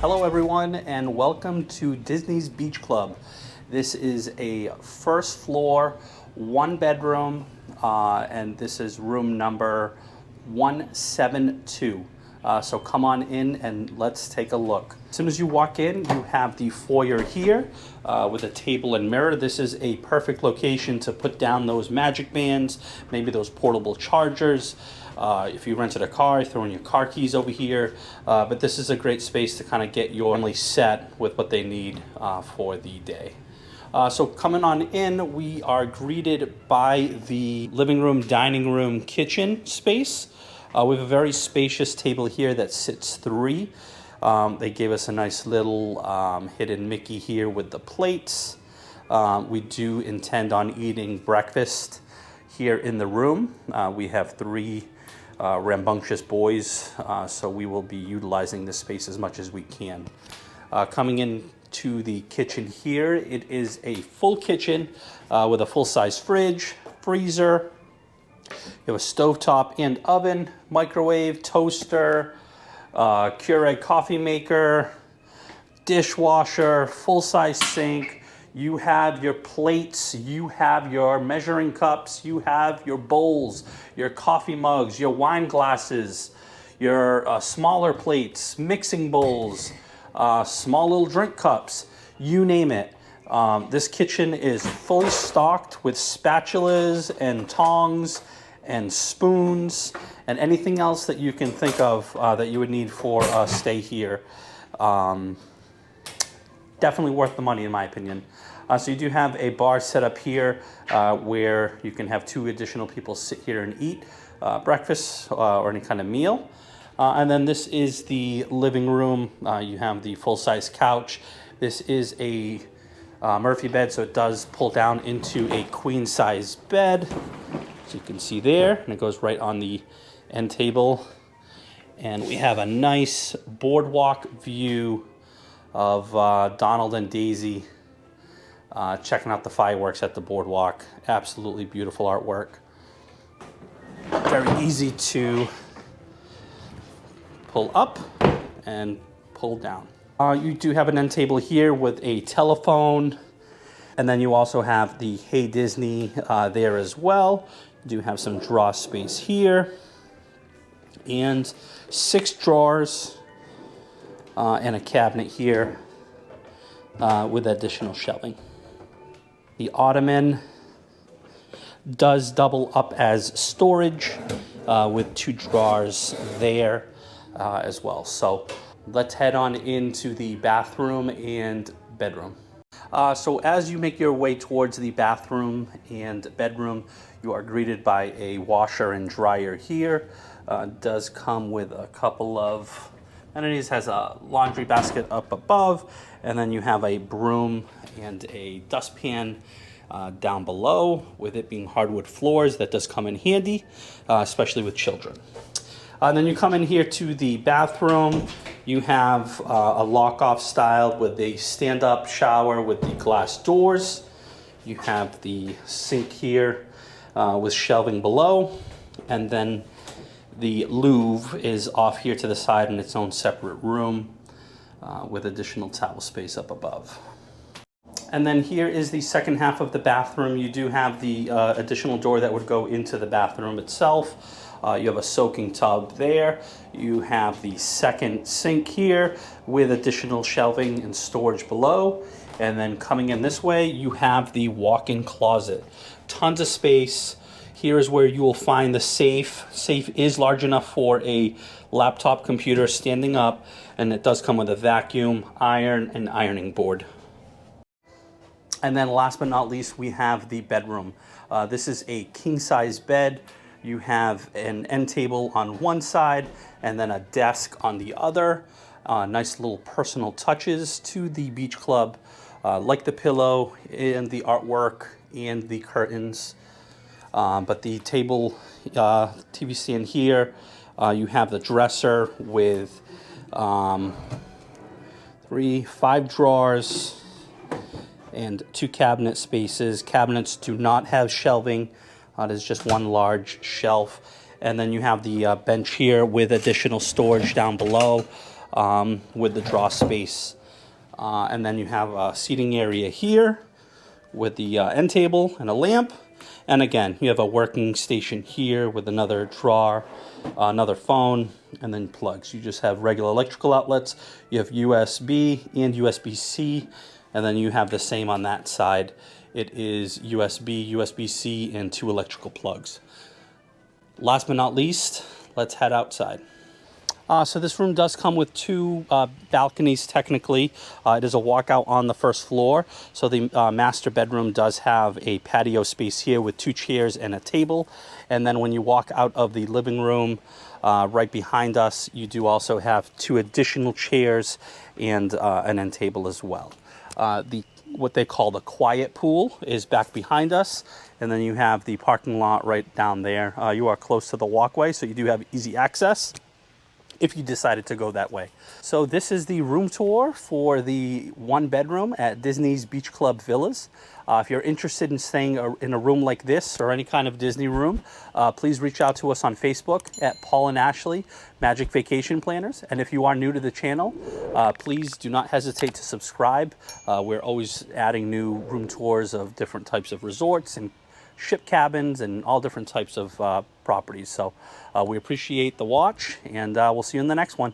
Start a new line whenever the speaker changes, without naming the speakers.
Hello everyone and welcome to Disney's Beach Club. This is a first floor, one bedroom, and this is room number 172. So come on in and let's take a look. As soon as you walk in, you have the foyer here with a table and mirror. This is a perfect location to put down those magic bands, maybe those portable chargers. If you rented a car, throw in your car keys over here. But this is a great space to kind of get your family set with what they need for the day. So coming on in, we are greeted by the living room, dining room, kitchen space. We have a very spacious table here that sits three. They gave us a nice little hidden Mickey here with the plates. We do intend on eating breakfast here in the room. We have three rambunctious boys, so we will be utilizing this space as much as we can. Coming in to the kitchen here, it is a full kitchen with a full-size fridge, freezer. You have a stovetop and oven, microwave, toaster, Keurig coffee maker, dishwasher, full-size sink. You have your plates, you have your measuring cups, you have your bowls, your coffee mugs, your wine glasses, your smaller plates, mixing bowls, small little drink cups, you name it. This kitchen is fully stocked with spatulas and tongs and spoons and anything else that you can think of that you would need for a stay here. Definitely worth the money in my opinion. So you do have a bar set up here where you can have two additional people sit here and eat breakfast or any kind of meal. And then this is the living room. You have the full-size couch. This is a Murphy bed, so it does pull down into a queen-size bed. So you can see there, and it goes right on the end table. And we have a nice boardwalk view of Donald and Daisy checking out the fireworks at the boardwalk. Absolutely beautiful artwork. Very easy to pull up and pull down. You do have an end table here with a telephone, and then you also have the Hey Disney there as well. You do have some drawer space here, and 6 drawers and a cabinet here with additional shelving. The ottoman does double up as storage with 2 drawers there as well. So let's head on into the bathroom and bedroom. So as you make your way towards the bathroom and bedroom, you are greeted by a washer and dryer here. Does come with a couple of amenities, has a laundry basket up above, and then you have a broom and a dustpan down below, with it being hardwood floors. That does come in handy, especially with children. Then you come in here to the bathroom. You have a lock-off style with a stand-up shower with the glass doors. You have the sink here with shelving below, and then the Louvre is off here to the side in its own separate room with additional towel space up above. And then here is the second half of the bathroom. You do have the additional door that would go into the bathroom itself. You have a soaking tub there. You have the second sink here with additional shelving and storage below. And then coming in this way, you have the walk-in closet. Tons of space. Here is where you will find the safe. Safe is large enough for a laptop computer standing up, and it does come with a vacuum, iron, and ironing board. And then last but not least, we have the bedroom. This is a king-size bed. You have an end table on one side and then a desk on the other. Nice little personal touches to the beach club, like the pillow and the artwork and the curtains. But the table, TV stand here, you have the dresser with 5 drawers and 2 cabinet spaces. Cabinets do not have shelving. It is just one large shelf. And then you have the bench here with additional storage down below. with the draw space. And then you have a seating area here with the end table and a lamp. And again, you have a working station here with another drawer, another phone, and then plugs. You just have regular electrical outlets. You have USB and USB-C, and then you have the same on that side. It is USB, USB-C, and 2 electrical plugs. Last but not least, let's head outside. So this room does come with 2 balconies technically. It is a walkout on the first floor. So the master bedroom does have a patio space here with 2 chairs and a table. And then when you walk out of the living room right behind us, you do also have 2 additional chairs and an end table as well. What they call the quiet pool is back behind us. And then you have the parking lot right down there. You are close to the walkway, so you do have easy access if you decided to go that way. So this is the room tour for the 1 bedroom at Disney's Beach Club Villas. If you're interested in staying in a room like this or any kind of Disney room, please reach out to us on Facebook at Paul and Ashley Magic Vacation Planners. And if you are new to the channel, please do not hesitate to subscribe. We're always adding new room tours of different types of resorts and ship cabins and all different types of properties. So we appreciate the watch, and we'll see you in the next one.